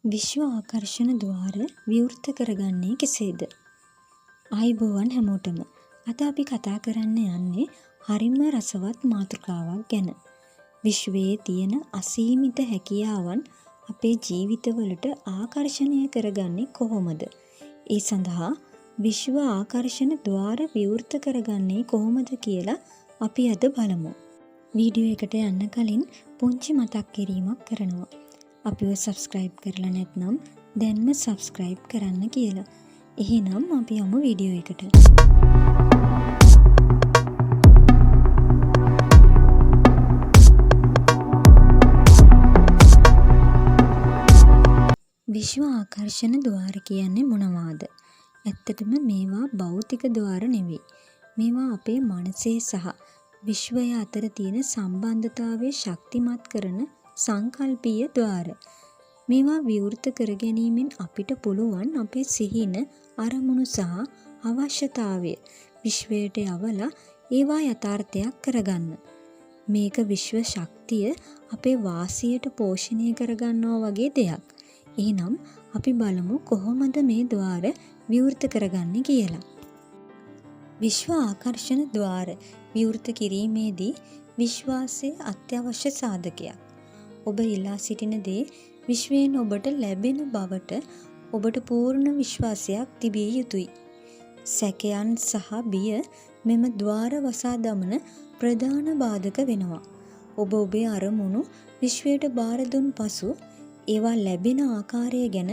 විශ්ව ආකර්ෂණ ద్వාර විවෘත කරගන්නේ කෙසේද? ආයුබෝවන් හැමෝටම. අද අපි කතා කරන්න යන්නේ හරිම රසවත් මාතෘකාවක් ගැන. විශ්වයේ තියෙන අසීමිත හැකියාවන් අපේ ජීවිතවලට ආකර්ෂණය කරගන්නේ කොහොමද? ඒ සඳහා විශ්ව ආකර්ෂණ ద్వාර විවෘත කරගන්නේ කොහොමද කියලා අපි අද බලමු. වීඩියෝ එකට යන්න කලින් පුංචි මතක් කිරීමක් කරනවා. අපිව සබ්ස්ක්‍රයිබ් කරලා නැත්නම් දැන්ම සබ්ස්ක්‍රයිබ් කරන්න කියලා. එහෙනම් අපි යමු වීඩියෝ එකට. විශ්ව ආකර්ෂණ ద్వාර කියන්නේ මොනවාද? ඇත්තටම මේවා භෞතික ద్వාර නෙවෙයි. මේවා අපේ මනසේ සහ විශ්වය අතර තියෙන සම්බන්ධතාවය ශක්තිමත් කරන සංකල්පීය ద్వාර. මේවා විවෘත කර ගැනීමෙන් අපිට පුළුවන් අපේ සිහින, අරමුණු සහ අවශ්‍යතාවය විශ්වයට යවලා ඒවා යථාර්ථයක් කරගන්න. මේක විශ්ව ශක්තිය අපේ වාසියට පෝෂණය කරගන්නවා වගේ දෙයක්. එහෙනම් අපි බලමු කොහොමද මේ ద్వාර විවෘත කරගන්නේ කියලා. විශ්ව ආකර්ෂණ ద్వාර විවෘත කිරීමේදී විශ්වාසය අත්‍යවශ්‍ය සාධකයක්. ඔබ ඉල්ලා සිටින දේ විශ්වයෙන් ඔබට ලැබෙන බවට ඔබට පූර්ණ විශ්වාසයක් තිබිය යුතුයි. සැකයන් සහ බිය මෙම ద్వාර වසා දමන ප්‍රධාන බාධක වෙනවා. ඔබ ඔබේ අරමුණු විශ්වයට බාර දුන් පසු ඒවා ලැබෙන ආකාරය ගැන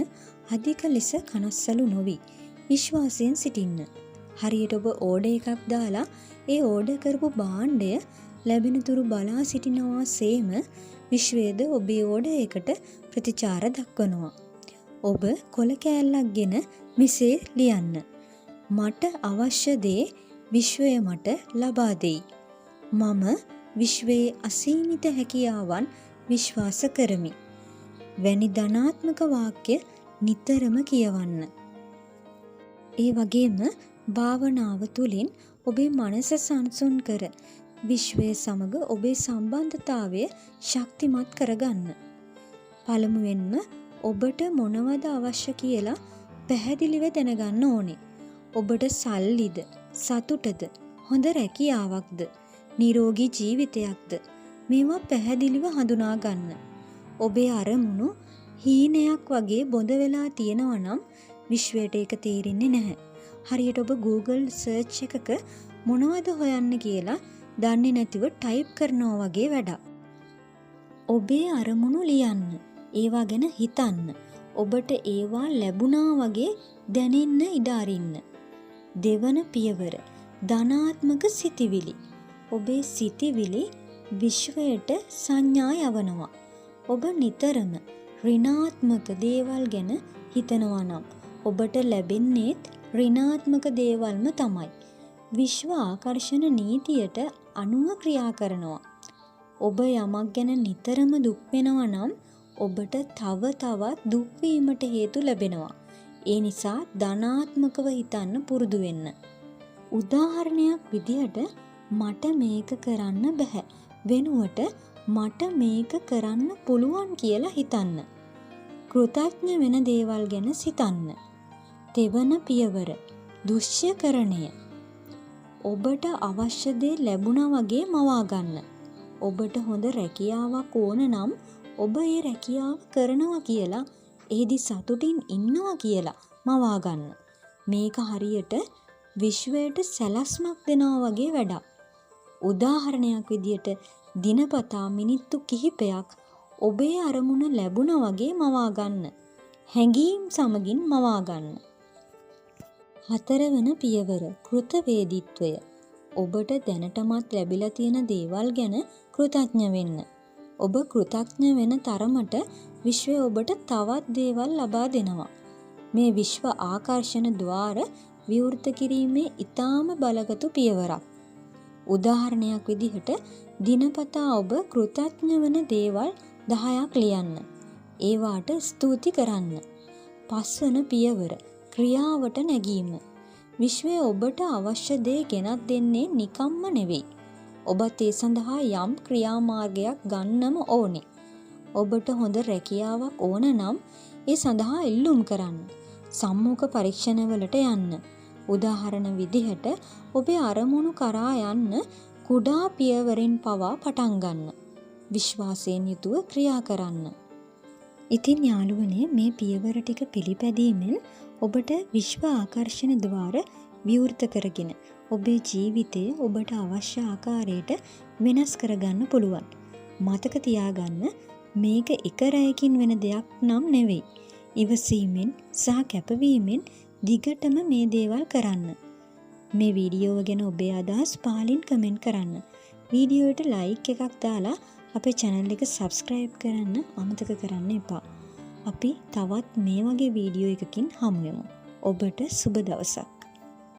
අධික ලෙස කනස්සලු නොවි විශ්වාසයෙන් සිටින්න. හරියට ඔබ ඕඩර් එකක් දාලා ඒ ඕඩර් කරපු භාණ්ඩය ලැබෙන තුරු බලා සිටිනවා සේම විශ්වයද ඔබේ ඕඩර් එකට ප්‍රතිචාර දක්වනවා. ඔබ කොළ කෑල්ලක් ගෙන මෙසේ ලියන්න. මට අවශ්‍ය දේ විශ්වය මට ලබා දෙයි. මම විශ්වයේ අසීමිත හැකියාවන් විශ්වාස කරමි. වැනි ධනාත්මක වාක්‍ය නිතරම කියවන්න. ඒ වගේම භාවනාව තුළින් ඔබේ මනස සංසුන් කර විශ්වය සමග ඔබේ සම්බන්ධතාවය ශක්තිමත් කරගන්න. පළමුවෙන්ම ඔබට මොනවද අවශ්‍ය කියලා පැහැදිලිව දැනගන්න ඕනේ. ඔබට සල්ලිද, සතුටද, හොඳ රැකියාවක්ද, නිරෝගී ජීවිතයක්ද මේවා පැහැදිලිව හඳුනා ගන්න. ඔබේ අරමුණු හීනයක් වගේ බොඳ වෙලා තියෙනවා නම් විශ්වයට ඒක තේරෙන්නේ නැහැ. හරියට ඔබ Google search එකක මොනවද හොයන්න කියලා දන්නේ නැතිව ටයිප් කරනවා වගේ වැඩක්. ඔබේ අරමුණු ලියන්න. ඒවා ගැන හිතන්න. ඔබට ඒවා ලැබුණා වගේ දැනෙන්න ඉඩ අරින්න. දෙවන පියවර ධනාත්මක සිතිවිලි. ඔබේ සිතිවිලි විශ්වයට සංඥා යවනවා. ඔබ නිතරම ඍණාත්මක දේවල් ගැන හිතනවා නම් ඔබට ලැබෙන්නේත් ඍණාත්මක දේවල්ම තමයි. විශ්ව ආකර්ෂණ නීතියට අනුව ක්‍රියා කරනවා. ඔබ යමක් ගැන නිතරම දුක් වෙනවා නම් ඔබට තව තවත් දුක් වීමට හේතු ලැබෙනවා. ඒ නිසා ධනාත්මකව හිතන්න පුරුදු වෙන්න. උදාහරණයක් විදිහට මට මේක කරන්න බෑ. වෙනුවට මට මේක කරන්න පුළුවන් කියලා හිතන්න. කෘතඥ වෙන දේවල් ගැන සිතන්න. තෙවන පියවර දුෂ්‍යකරණය. ඔබට අවශ්‍ය දේ ලැබුණා වගේ මවා ගන්න. ඔබට හොඳ රැකියාවක් ඕන නම් ඔබ ඒ රැකියාව කරනවා කියලා, එහිදී සතුටින් ඉන්නවා කියලා මවා ගන්න. මේක හරියට විශ්වයට සැලැස්මක් දෙනවා වගේ වැඩක්. උදාහරණයක් විදියට දිනපතා මිනිත්තු කිහිපයක් ඔබේ අරමුණ ලැබුණා වගේ මවා ගන්න. හැඟීම් සමගින් මවා ගන්න. හතරවන පියවර කෘතවේදීත්වය. ඔබට දැනටමත් ලැබිලා තියෙන දේවල් ගැන කෘතඥ වෙන්න. ඔබ කෘතඥ වෙන තරමට විශ්වය ඔබට තවත් දේවල් ලබා දෙනවා. මේ විශ්ව ආකර්ෂණ ద్వාර විවෘත කිරීමේ ඊටාම බලගතු පියවරක්. උදාහරණයක් විදිහට දිනපතා ඔබ කෘතඥ වන දේවල් 10ක් ලියන්න. ඒවාට ස්තුති කරන්න. පස්වන පියවර ක්‍රියාවට නැගීම. විශ්වය ඔබට අවශ්‍ය දේ ගෙනත් දෙන්නේ නිකම්ම නෙවෙයි. ඔබත් ඒ සඳහා යම් ක්‍රියාමාර්ගයක් ගන්නම ඕනේ. ඔබට හොඳ රැකියාවක් ඕන නම් ඒ සඳහා එල්ලුම් කරන්න. සම්මුඛ පරීක්ෂණවලට යන්න. උදාහරණ විදිහට ඔබේ අරමුණු කරා යන්න කුඩා පියවරෙන් පවා පටන් ගන්න. විශ්වාසයෙන් යුතුව ක්‍රියා කරන්න. ඉතින් යාළුවනේ මේ පියවර ටික පිළිපැදීමෙන් ඔබට විශ්ව ආකර්ෂණ ద్వාර විවෘත කරගෙන ඔබේ ජීවිතය ඔබට අවශ්‍ය ආකාරයට වෙනස් කරගන්න පුළුවන්. මතක තියාගන්න මේක එක රැයකින් වෙන දෙයක් නම් නෙවෙයි. ඉවසීමෙන් සහ කැපවීමෙන් දිගටම මේ දේවල් කරන්න. මේ වීඩියෝව ගැන ඔබේ අදහස් පහලින් කමෙන්ට් කරන්න. වීඩියෝවට ලයික් එකක් දාලා අපේ channel එක subscribe කරන්න අමතක කරන්න එපා. අපි තවත් මේ වගේ වීඩියෝ එකකින් හමු වෙමු. ඔබට සුබ දවසක්.